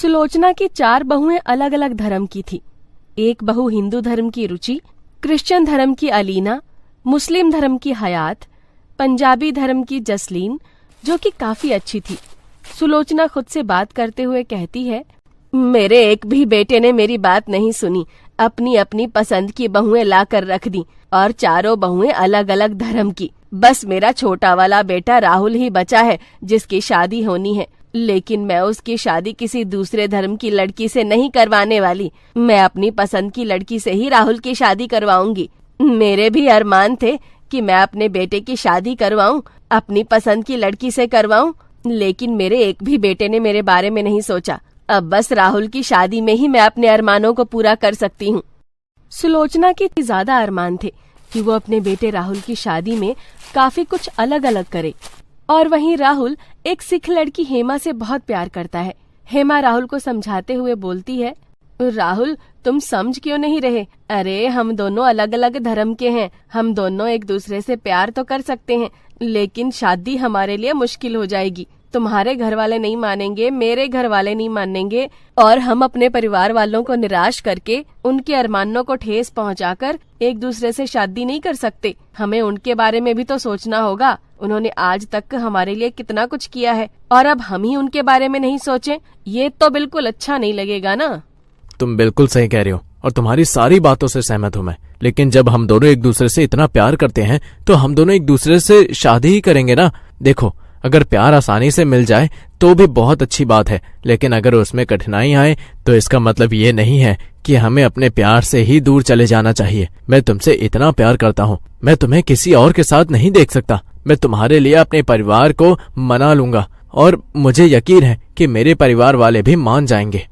सुलोचना की 4 बहुएं अलग अलग धर्म की थी। एक बहू हिंदू धर्म की रुचि, क्रिश्चियन धर्म की अलीना, मुस्लिम धर्म की हयात, पंजाबी धर्म की जसलीन, जो कि काफी अच्छी थी। सुलोचना खुद से बात करते हुए कहती है, मेरे एक भी बेटे ने मेरी बात नहीं सुनी, अपनी अपनी पसंद की बहुएं ला कर रख दी और चारों बहुएं अलग अलग धर्म की। बस मेरा छोटा वाला बेटा राहुल ही बचा है जिसकी शादी होनी है, लेकिन मैं उसकी शादी किसी दूसरे धर्म की लड़की से नहीं करवाने वाली। मैं अपनी पसंद की लड़की से ही राहुल की शादी करवाऊंगी। मेरे भी अरमान थे कि मैं अपने बेटे की शादी करवाऊं, अपनी पसंद की लड़की से करवाऊं, लेकिन मेरे एक भी बेटे ने मेरे बारे में नहीं सोचा। अब बस राहुल की शादी में ही मैं अपने अरमानों को पूरा कर सकती हूँ। सुलोचना के ज्यादा अरमान थे कि वो अपने बेटे राहुल की शादी में काफी कुछ अलग अलग करे। और वहीं राहुल एक सिख लड़की हेमा से बहुत प्यार करता है। हेमा राहुल को समझाते हुए बोलती है, राहुल तुम समझ क्यों नहीं रहे? अरे हम दोनों अलग अलग धर्म के हैं, हम दोनों एक दूसरे से प्यार तो कर सकते हैं, लेकिन शादी हमारे लिए मुश्किल हो जाएगी। तुम्हारे घर वाले नहीं मानेंगे, मेरे घर वाले नहीं मानेंगे, और हम अपने परिवार वालों को निराश करके उनके अरमानों को ठेस पहुंचाकर एक दूसरे से शादी नहीं कर सकते। हमें उनके बारे में भी तो सोचना होगा। उन्होंने आज तक हमारे लिए कितना कुछ किया है, और अब हम ही उनके बारे में नहीं सोचें, ये तो बिल्कुल अच्छा नहीं लगेगा ना। तुम बिल्कुल सही कह रही हो और तुम्हारी सारी बातों से सहमत हूँ मैं, लेकिन जब हम दोनों एक दूसरे से इतना प्यार करते हैं तो हम दोनों एक दूसरे से शादी ही करेंगे ना। देखो, अगर प्यार आसानी से मिल जाए तो भी बहुत अच्छी बात है, लेकिन अगर उसमें कठिनाई आए तो इसका मतलब ये नहीं है कि हमें अपने प्यार से ही दूर चले जाना चाहिए। मैं तुमसे इतना प्यार करता हूँ, मैं तुम्हें किसी और के साथ नहीं देख सकता। मैं तुम्हारे लिए अपने परिवार को मना लूंगा और मुझे यकीन है कि मेरे परिवार वाले भी मान जाएंगे।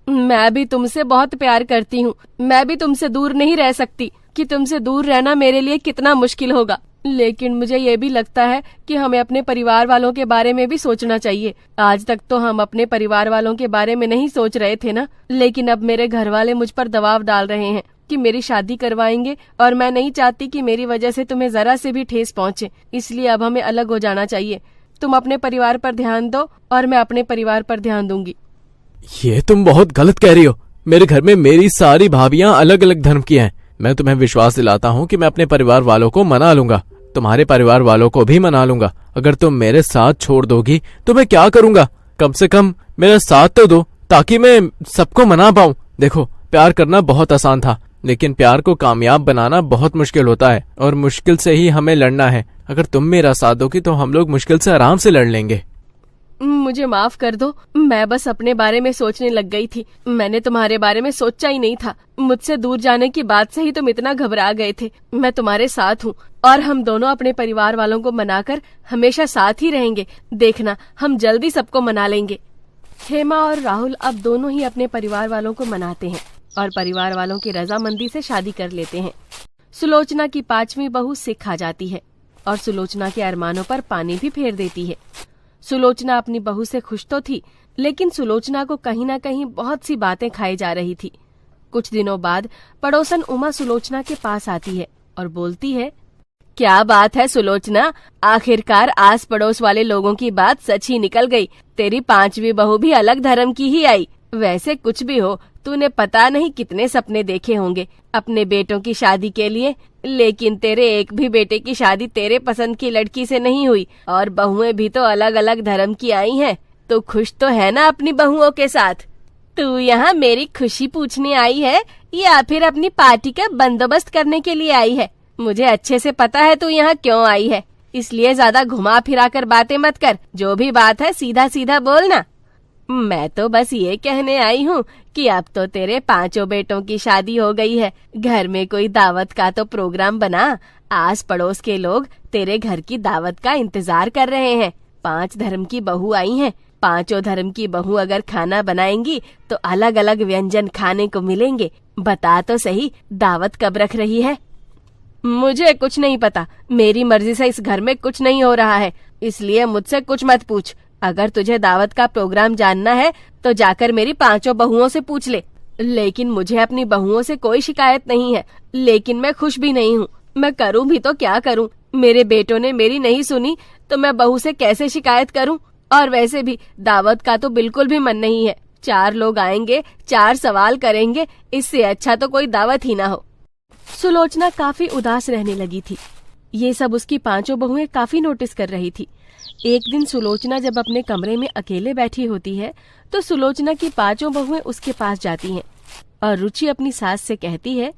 मैं भी तुमसे बहुत प्यार करती हूँ, मैं भी तुमसे दूर नहीं रह सकती कि तुमसे दूर रहना मेरे लिए कितना मुश्किल होगा। लेकिन मुझे ये भी लगता है कि हमें अपने परिवार वालों के बारे में भी सोचना चाहिए। आज तक तो हम अपने परिवार वालों के बारे में नहीं सोच रहे थे ना, लेकिन अब मेरे घर वाले मुझ पर दबाव डाल रहे हैं कि मेरी शादी करवाएंगे, और मैं नहीं चाहती कि मेरी वजह से तुम्हें जरा से भी ठेस पहुँचे। इसलिए अब हमें अलग हो जाना चाहिए। तुम अपने परिवार पर ध्यान दो और मैं अपने परिवार पर ध्यान दूंगी। ये तुम बहुत गलत कह रही हो। मेरे घर में मेरी सारी भाभियां अलग अलग धर्म की हैं। मैं तुम्हें विश्वास दिलाता हूँ कि मैं अपने परिवार वालों को मना लूंगा, तुम्हारे परिवार वालों को भी मना लूंगा। अगर तुम मेरे साथ छोड़ दोगी तो मैं क्या करूंगा? कम से कम मेरा साथ तो दो ताकि मैं सबको मना पाऊं। देखो, प्यार करना बहुत आसान था, लेकिन प्यार को कामयाब बनाना बहुत मुश्किल होता है, और मुश्किल से ही हमें लड़ना है। अगर तुम मेरा साथ दोगी तो हम लोग मुश्किल से आराम से लड़ लेंगे। मुझे माफ कर दो, मैं बस अपने बारे में सोचने लग गई थी। मैंने तुम्हारे बारे में सोचा ही नहीं था। मुझसे दूर जाने की बात से ही तुम इतना घबरा गए थे। मैं तुम्हारे साथ हूँ और हम दोनों अपने परिवार वालों को मनाकर हमेशा साथ ही रहेंगे। देखना, हम जल्दी सबको मना लेंगे। हेमा और राहुल अब दोनों ही अपने परिवार वालों को मनाते हैं और परिवार वालों की रजामंदी से शादी कर लेते हैं। सुलोचना की 5वीं बहू सिख आ जाती है और सुलोचना के अरमानों पर पानी भी फेर देती है। सुलोचना अपनी बहू से खुश तो थी, लेकिन सुलोचना को कहीं न कहीं बहुत सी बातें खाई जा रही थी। कुछ दिनों बाद पड़ोसन उमा सुलोचना के पास आती है और बोलती है, क्या बात है सुलोचना, आखिरकार आस पड़ोस वाले लोगों की बात सच ही निकल गई। तेरी 5वीं बहू भी अलग धर्म की ही आई। वैसे कुछ भी हो, तूने पता नहीं कितने सपने देखे होंगे अपने बेटों की शादी के लिए, लेकिन तेरे एक भी बेटे की शादी तेरे पसंद की लड़की से नहीं हुई, और बहुएं भी तो अलग अलग धर्म की आई हैं। तो खुश तो है ना अपनी बहुओं के साथ? तू यहाँ मेरी खुशी पूछने आई है या फिर अपनी पार्टी का बंदोबस्त करने के लिए आई है? मुझे अच्छे से पता है तू यहाँ क्यों आई है, इसलिए ज्यादा घुमा फिरा कर बातें मत कर। जो भी बात है सीधा सीधा बोलना। मैं तो बस ये कहने आई हूँ कि अब तो तेरे 5 बेटों की शादी हो गई है। घर में कोई दावत का तो प्रोग्राम बना। आस पड़ोस के लोग तेरे घर की दावत का इंतजार कर रहे हैं। 5 धर्म की बहू आई हैं। 5 धर्म की बहू अगर खाना बनाएंगी तो अलग अलग व्यंजन खाने को मिलेंगे। बता तो सही, दावत कब रख रही है? मुझे कुछ नहीं पता। मेरी मर्जी से इस घर में कुछ नहीं हो रहा है, इसलिए मुझसे कुछ मत पूछ। अगर तुझे दावत का प्रोग्राम जानना है तो जाकर मेरी 5 बहुओं से पूछ ले। लेकिन मुझे अपनी बहुओं से कोई शिकायत नहीं है, लेकिन मैं खुश भी नहीं हूँ। मैं करूँ भी तो क्या करूँ? मेरे बेटों ने मेरी नहीं सुनी तो मैं बहू से कैसे शिकायत करूँ? और वैसे भी दावत का तो बिल्कुल भी मन नहीं है। 4 लोग आएंगे, 4 सवाल करेंगे, इससे अच्छा तो कोई दावत ही ना हो। सुलोचना काफी उदास रहने लगी थी। ये सब उसकी 5 बहुएं काफी नोटिस कर रही थी। एक दिन सुलोचना जब अपने कमरे में अकेले बैठी होती है तो सुलोचना की 5 बहुएं उसके पास जाती हैं और रुचि अपनी सास से कहती है,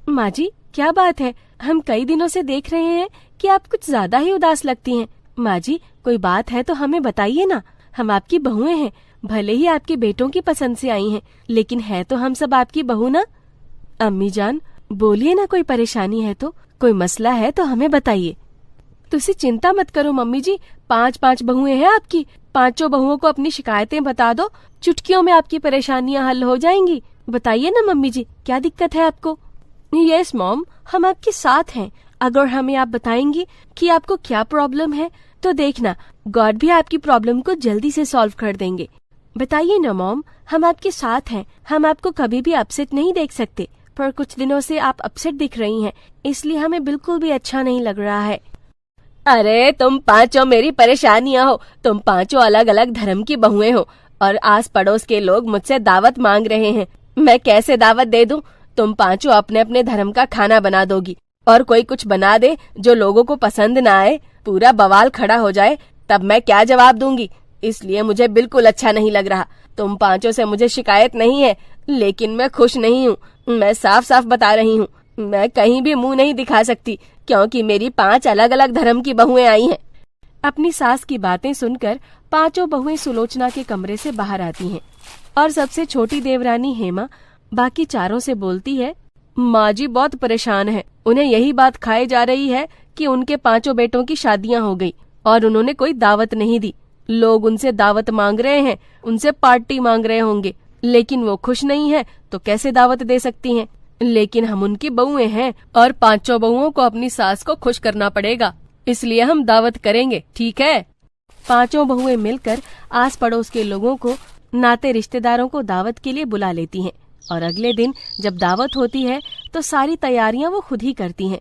माँ जी क्या बात है, हम कई दिनों से देख रहे हैं कि आप कुछ ज्यादा ही उदास लगती हैं। माँ जी कोई बात है तो हमें बताइए ना, हम आपकी बहुएं हैं, भले ही आपके बेटों की पसंद से आई हैं, लेकिन है तो हम सब आपकी बहू ना। अम्मी जान बोलिए ना, कोई परेशानी है तो, कोई मसला है तो हमें बताइए। तुसी चिंता मत करो मम्मी जी, 5 बहुएं हैं आपकी, 5 बहुओं को अपनी शिकायतें बता दो, चुटकियों में आपकी परेशानियां हल हो जाएंगी। बताइए ना मम्मी जी क्या दिक्कत है आपको। यस मॉम, हम आपके साथ हैं। अगर हमें आप बताएंगी कि आपको क्या प्रॉब्लम है तो देखना गॉड भी आपकी प्रॉब्लम को जल्दी से सॉल्व कर देंगे। बताइए ना मॉम, हम आपके साथ हैं। हम आपको कभी भी अपसेट नहीं देख सकते, पर कुछ दिनों से आप अपसेट दिख रही हैं, इसलिए हमें बिल्कुल भी अच्छा नहीं लग रहा है। अरे तुम 5 मेरी परेशानियां हो, तुम 5 अलग अलग धर्म की बहुएं हो और आस पड़ोस के लोग मुझसे दावत मांग रहे हैं। मैं कैसे दावत दे दूं? तुम 5 अपने अपने धर्म का खाना बना दोगी और कोई कुछ बना दे जो लोगों को पसंद ना आए, पूरा बवाल खड़ा हो जाए, तब मैं क्या जवाब दूंगी? इसलिए मुझे बिल्कुल अच्छा नहीं लग रहा। तुम 5 से मुझे शिकायत नहीं है, लेकिन मैं खुश नहीं हूँ। मैं साफ साफ बता रही हूँ, मैं कहीं भी मुंह नहीं दिखा सकती क्योंकि मेरी 5 अलग अलग धर्म की बहुएं आई हैं। अपनी सास की बातें सुनकर 5 बहुएं सुलोचना के कमरे से बाहर आती हैं और सबसे छोटी देवरानी हेमा बाकी 4 से बोलती है, माँ जी बहुत परेशान है। उन्हें यही बात खाए जा रही है कि उनके 5 बेटों की शादियां हो गई और उन्होंने कोई दावत नहीं दी। लोग उनसे दावत मांग रहे हैं, उनसे पार्टी मांग रहे होंगे, लेकिन वो खुश नहीं है तो कैसे दावत दे सकती हैं? लेकिन हम उनकी बहुएं हैं और 5 बहुओं को अपनी सास को खुश करना पड़ेगा, इसलिए हम दावत करेंगे, ठीक है? 5 बहुएं मिलकर आस पड़ोस के लोगों को, नाते रिश्तेदारों को दावत के लिए बुला लेती हैं और अगले दिन जब दावत होती है तो सारी तैयारियां वो खुद ही करती हैं।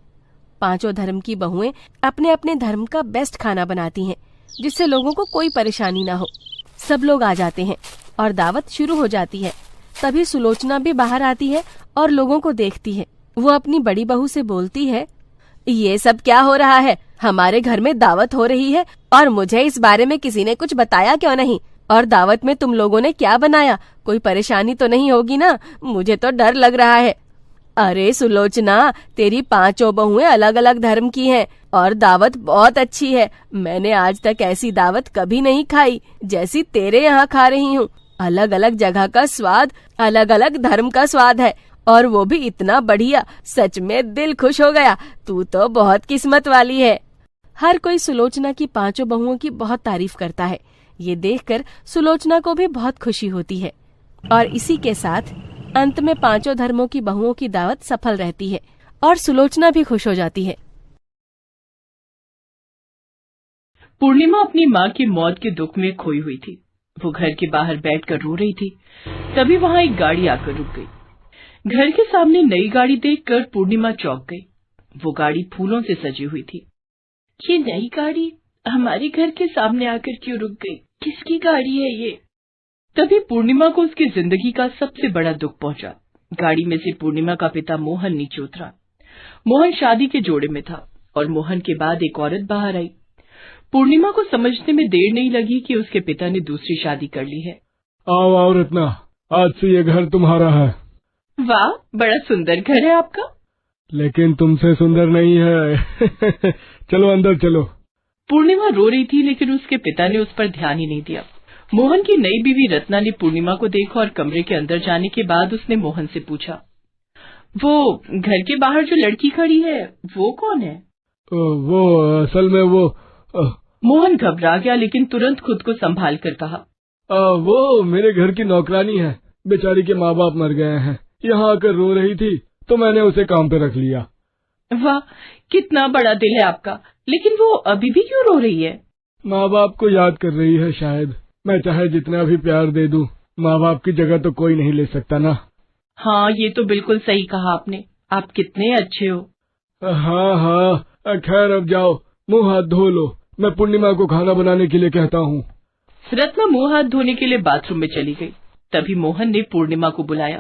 5 धर्म की बहुएं अपने अपने धर्म का बेस्ट खाना बनाती हैं जिससे लोगों को कोई परेशानी ना हो। सब लोग आ जाते हैं और दावत शुरू हो जाती है। तभी सुलोचना भी बाहर आती है और लोगों को देखती है। वो अपनी बड़ी बहू से बोलती है, ये सब क्या हो रहा है? हमारे घर में दावत हो रही है और मुझे इस बारे में किसी ने कुछ बताया क्यों नहीं? और दावत में तुम लोगों ने क्या बनाया? कोई परेशानी तो नहीं होगी ना? मुझे तो डर लग रहा है। अरे सुलोचना, तेरी 5 बहुएं अलग अलग धर्म की हैं और दावत बहुत अच्छी है। मैंने आज तक ऐसी दावत कभी नहीं खाई जैसी तेरे यहाँ खा रही हूँ। अलग अलग जगह का स्वाद, अलग अलग धर्म का स्वाद है और वो भी इतना बढ़िया, सच में दिल खुश हो गया। तू तो बहुत किस्मत वाली है। हर कोई सुलोचना की 5 बहुओं की बहुत तारीफ करता है। ये देखकर सुलोचना को भी बहुत खुशी होती है और इसी के साथ अंत में 5 धर्मों की बहुओं की दावत सफल रहती है और सुलोचना भी खुश हो जाती है। पूर्णिमा अपनी माँ की मौत के दुख में खोई हुई थी। वो घर के बाहर बैठकर रो रही थी। तभी वहाँ एक गाड़ी आकर रुक गई। घर के सामने नई गाड़ी देखकर पूर्णिमा चौंक गई। वो गाड़ी फूलों से सजी हुई थी। ये नई गाड़ी हमारे घर के सामने आकर क्यों रुक गई? किसकी गाड़ी है ये? तभी पूर्णिमा को उसकी जिंदगी का सबसे बड़ा दुख पहुंचा। गाड़ी में से पूर्णिमा का पिता मोहन नीचे उतरा। मोहन शादी के जोड़े में था और मोहन के बाद एक औरत बाहर आई। पूर्णिमा को समझने में देर नहीं लगी कि उसके पिता ने दूसरी शादी कर ली है। आओ आओ रत्ना, आज से ये घर तुम्हारा है। वाह, बड़ा सुंदर घर है आपका। लेकिन तुमसे सुंदर नहीं है। चलो अंदर चलो। पूर्णिमा रो रही थी लेकिन उसके पिता ने उस पर ध्यान ही नहीं दिया। मोहन की नई बीवी रत्ना ने पूर्णिमा को देखा और कमरे के अंदर जाने के बाद उसने मोहन से पूछा, वो घर के बाहर जो लड़की खड़ी है वो कौन है? वो असल में वो मोहन घबरा गया लेकिन तुरंत खुद को संभाल कर कहा, वो मेरे घर की नौकरानी है। बेचारी के माँ बाप मर गए हैं, यहाँ आकर रो रही थी तो मैंने उसे काम पे रख लिया। वाह, कितना बड़ा दिल है आपका। लेकिन वो अभी भी क्यों रो रही है? माँ बाप को याद कर रही है शायद। मैं चाहे जितना भी प्यार दे दूं, माँ बाप की जगह तो कोई नहीं ले सकता ना। हाँ, ये तो बिल्कुल सही कहा आपने। आप कितने अच्छे हो। हाँ हाँ, खैर अब जाओ, मुंह हाथ धो लो। मैं पूर्णिमा को खाना बनाने के लिए कहता हूँ। रत्ना मुंह हाथ धोने के लिए बाथरूम में चली गई। तभी मोहन ने पूर्णिमा को बुलाया।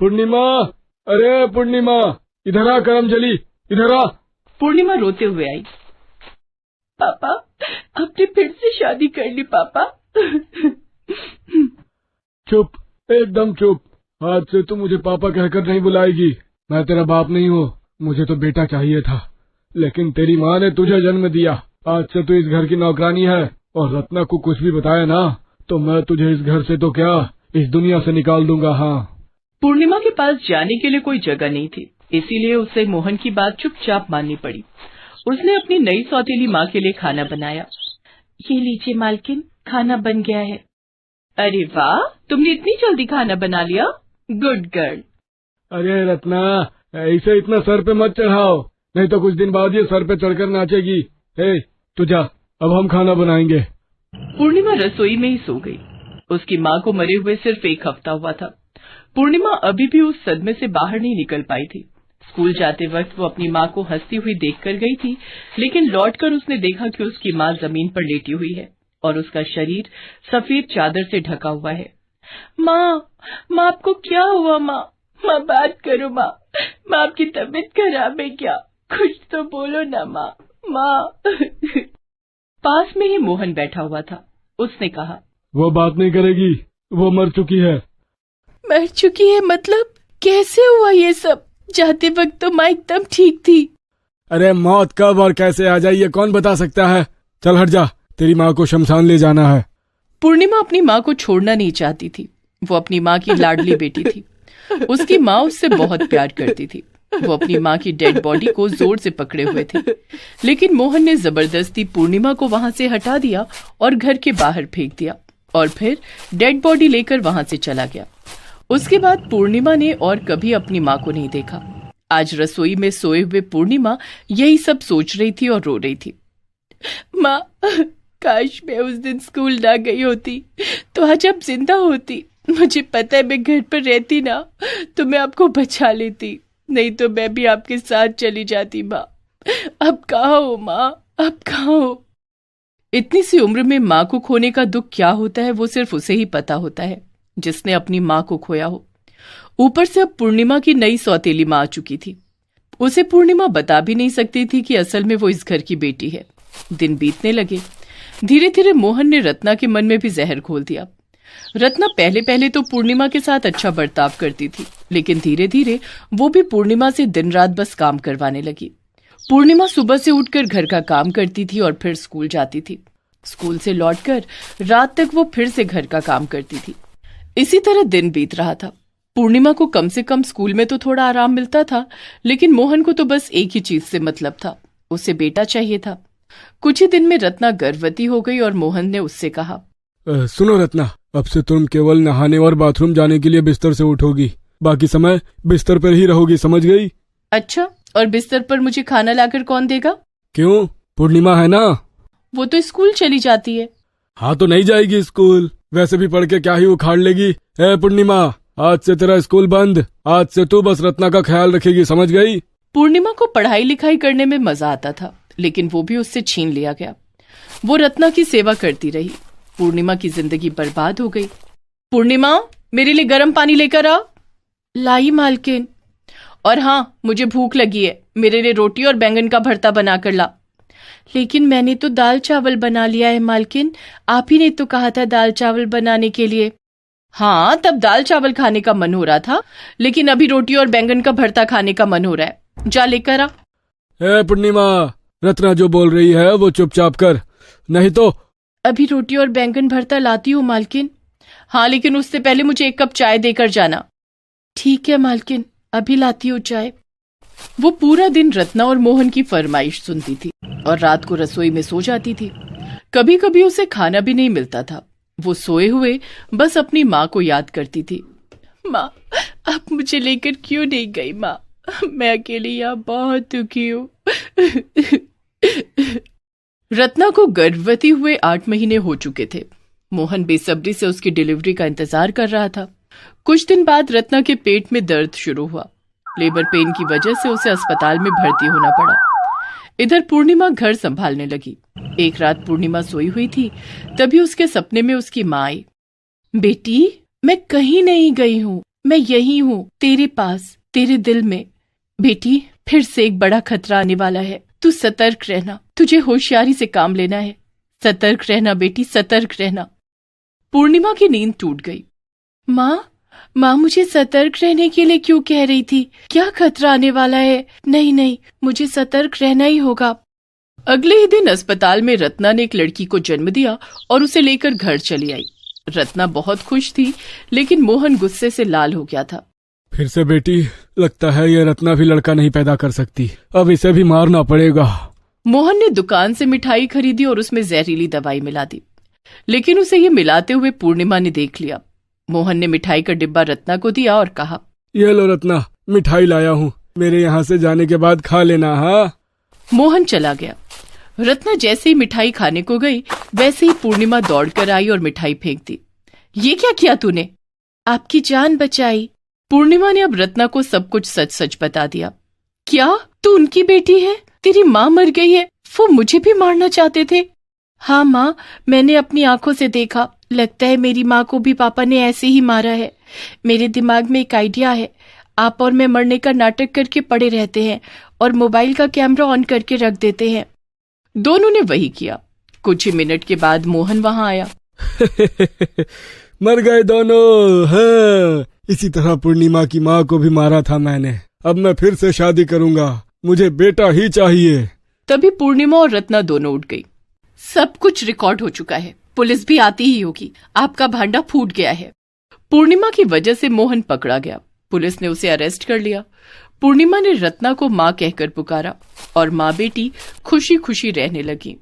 पूर्णिमा, अरे पूर्णिमा, इधर आ, करम जली, इधर आ। पूर्णिमा रोते हुए आई। पापा, आपने फिर से शादी कर ली पापा। चुप, एकदम चुप। आज से तू मुझे पापा कहकर नहीं बुलाएगी। मैं तेरा बाप नहीं हूँ, मुझे तो बेटा चाहिए था, लेकिन तेरी माँ ने तुझे जन्म दिया। आज से तू इस घर की नौकरानी है, और रत्ना को कुछ भी बताया ना तो मैं तुझे इस घर से तो क्या, इस दुनिया से निकाल दूंगा। हाँ। पूर्णिमा के पास जाने के लिए कोई जगह नहीं थी, इसीलिए उसे मोहन की बात चुपचाप माननी पड़ी। उसने अपनी नई सौतेली माँ के लिए खाना बनाया। ये लीजिए मालकिन, खाना बन गया है। अरे वाह, तुमने इतनी जल्दी खाना बना लिया, गुड गर्ल। अरे रत्ना, ऐसे इतना सर पे मत चढ़ाओ, नहीं तो कुछ दिन बाद ये सर पे चढ़कर नाचेगी। हे, तू जा, अब हम खाना बनाएंगे। पूर्णिमा रसोई में ही सो गई। उसकी माँ को मरे हुए सिर्फ 1 हफ्ता हुआ था। पूर्णिमा अभी भी उस सदमे से बाहर नहीं निकल पाई थी। स्कूल जाते वक्त वो अपनी माँ को हंसती हुई देखकर गई थी, लेकिन लौटकर उसने देखा कि उसकी माँ जमीन पर लेटी हुई है और उसका शरीर सफेद चादर से ढका हुआ है। माँ, माँ आपको क्या हुआ? माँ, माँ बात करो। माँ, माँ आपकी तबीयत खराब है क्या? कुछ तो बोलो ना माँ। माँ। पास में ही मोहन बैठा हुआ था। उसने कहा, वो बात नहीं करेगी, वो मर चुकी है। मर चुकी है मतलब? कैसे हुआ ये सब? जाते वक्त तो माँ एकदम ठीक थी। अरे मौत कब और कैसे आ जाए ये कौन बता सकता है। चल हट जा, तेरी माँ को शमशान ले जाना है। पूर्णिमा अपनी माँ को छोड़ना नहीं चाहती थी। वो अपनी माँ की लाडली बेटी थी। उसकी माँ उससे बहुत प्यार करती थी। वो अपनी माँ की डेड बॉडी को जोर से पकड़े हुए थे, लेकिन मोहन ने जबरदस्ती पूर्णिमा को वहां से हटा दिया और घर के बाहर फेंक दिया, और फिर डेड बॉडी लेकर वहां से चला गया। उसके बाद पूर्णिमा ने और कभी अपनी माँ को नहीं देखा। आज रसोई में सोए हुए पूर्णिमा यही सब सोच रही थी और रो रही थी। माँ, काश मैं उस दिन स्कूल ना गई होती तो आज आप जिंदा होती। मुझे पता है मैं घर पर रहती ना तो मैं आपको बचा लेती, नहीं तो मैं भी आपके साथ चली जाती। माँ, अब कहाँ हो माँ, अब कहाँ हो? इतनी सी उम्र में माँ को खोने का दुख क्या होता है वो सिर्फ उसे ही पता होता है जिसने अपनी माँ को खोया हो। ऊपर से अब पूर्णिमा की नई सौतेली माँ आ चुकी थी। उसे पूर्णिमा बता भी नहीं सकती थी कि असल में वो इस घर की बेटी है। दिन बीतने लगे। धीरे धीरे मोहन ने रत्ना के मन में भी जहर घोल दिया। रत्ना पहले पहले तो पूर्णिमा के साथ अच्छा बर्ताव करती थी, लेकिन धीरे धीरे वो भी पूर्णिमा से दिन रात बस काम करवाने लगी। पूर्णिमा सुबह से उठकर घर का काम करती थी और फिर स्कूल जाती थी। स्कूल से लौटकर रात तक वो फिर से घर का काम करती थी। इसी तरह दिन बीत रहा था। पूर्णिमा को कम से कम स्कूल में तो थोड़ा आराम मिलता था, लेकिन मोहन को तो बस एक ही चीज से मतलब था, उसे बेटा चाहिए था। कुछ ही दिन में रत्ना गर्भवती हो गई और मोहन ने उससे कहा, सुनो रत्ना, अब से तुम केवल नहाने और बाथरूम जाने के लिए बिस्तर से उठोगी, बाकी समय बिस्तर पर ही रहोगी, समझ गई? अच्छा, और बिस्तर पर मुझे खाना लाकर कौन देगा? क्यों, पूर्णिमा है ना? वो तो स्कूल चली जाती है। हाँ तो नहीं जाएगी स्कूल, वैसे भी पढ़ के क्या ही उखाड़ लेगी। पूर्णिमा, आज से तेरा स्कूल बंद। आज से तू बस रत्ना का ख्याल रखेगी, समझ गई? पूर्णिमा को पढ़ाई लिखाई करने में मजा आता था, लेकिन वो भी उससे छीन लिया गया। वो रत्ना की सेवा करती रही। पूर्णिमा की जिंदगी बर्बाद हो गई। पूर्णिमा, मेरे लिए गर्म पानी लेकर आ। लाई मालकिन। और हाँ, मुझे भूख लगी है, मेरे लिए रोटी और बैंगन का भरता बनाकर ला। लेकिन मैंने तो दाल चावल बना लिया है मालकिन, आप ही ने तो कहा था दाल चावल बनाने के लिए। हाँ, तब दाल चावल खाने का मन हो रहा था, लेकिन अभी रोटी और बैंगन का भरता खाने का मन हो रहा है। जा लेकर आ। पूर्णिमा, रत्ना जो बोल रही है वो चुपचाप कर, नहीं तो। अभी रोटी और बैंगन भरता लाती हूँ मालकिन। हाँ, लेकिन उससे पहले मुझे 1 कप चाय देकर जाना। ठीक है मालकिन, अभी लाती हूँ चाय। वो पूरा दिन रत्ना और मोहन की फरमाइश सुनती थी और रात को रसोई में सो जाती थी। कभी कभी उसे खाना भी नहीं मिलता था। वो सोए हुए बस अपनी माँ को याद करती थी। माँ, आप मुझे लेकर क्यों नहीं गई? माँ, मैं अकेली यहाँ बहुत दुखी हूँ। रत्ना को गर्भवती हुए 8 महीने हो चुके थे। मोहन बेसब्री से उसकी डिलीवरी का इंतजार कर रहा था। कुछ दिन बाद रत्ना के पेट में दर्द शुरू हुआ। लेबर पेन की वजह से उसे अस्पताल में भर्ती होना पड़ा। इधर पूर्णिमा घर संभालने लगी। एक रात पूर्णिमा सोई हुई थी, तभी उसके सपने में उसकी माँ आई। बेटी, मैं कहीं नहीं गई हूँ, मैं यही हूँ, तेरे पास, तेरे दिल में। बेटी, फिर से एक बड़ा खतरा आने वाला है, तू सतर्क रहना, तुझे होशियारी से काम लेना है। सतर्क रहना बेटी, सतर्क रहना। पूर्णिमा की नींद टूट गई। माँ मुझे सतर्क रहने के लिए क्यों कह रही थी? क्या खतरा आने वाला है? नहीं, मुझे सतर्क रहना ही होगा। अगले ही दिन अस्पताल में रत्ना ने एक लड़की को जन्म दिया और उसे लेकर घर चली आई। रत्ना बहुत खुश थी, लेकिन मोहन गुस्से से लाल हो गया था। फिर से बेटी, लगता है ये रत्ना भी लड़का नहीं पैदा कर सकती, अब इसे भी मारना पड़ेगा। मोहन ने दुकान से मिठाई खरीदी और उसमें जहरीली दवाई मिला दी, लेकिन उसे ये मिलाते हुए पूर्णिमा ने देख लिया। मोहन ने मिठाई का डिब्बा रत्ना को दिया और कहा, ये लो रत्ना, मिठाई लाया हूँ, मेरे यहाँ से जाने के बाद खा लेना। हाँ। मोहन चला गया। रत्ना जैसे ही मिठाई खाने को गई, वैसे ही पूर्णिमा दौड़कर आई और मिठाई फेंक दी। ये क्या किया तूने? आपकी जान बचाई। पूर्णिमा ने अब रत्ना को सब कुछ सच सच बता दिया। क्या तू उनकी बेटी है? तेरी माँ मर गई है, वो मुझे भी मारना चाहते थे। हाँ माँ, मैंने अपनी आंखों से देखा, लगता है मेरी माँ को भी पापा ने ऐसे ही मारा है। मेरे दिमाग में एक आइडिया है, आप और मैं मरने का नाटक करके पड़े रहते हैं और मोबाइल का कैमरा ऑन करके रख देते हैं। दोनों ने वही किया। कुछ ही मिनट के बाद मोहन वहां आया। मर गए दोनों। हाँ, इसी तरह पूर्णिमा की माँ को भी मारा था मैंने। अब मैं फिर से शादी करूंगा, मुझे बेटा ही चाहिए। तभी पूर्णिमा और रत्ना दोनों उठ गई। सब कुछ रिकॉर्ड हो चुका है, पुलिस भी आती ही होगी, आपका भांडा फूट गया है। पूर्णिमा की वजह से मोहन पकड़ा गया। पुलिस ने उसे अरेस्ट कर लिया। पूर्णिमा ने रत्ना को माँ कहकर पुकारा और माँ बेटी खुशी खुशी रहने लगी।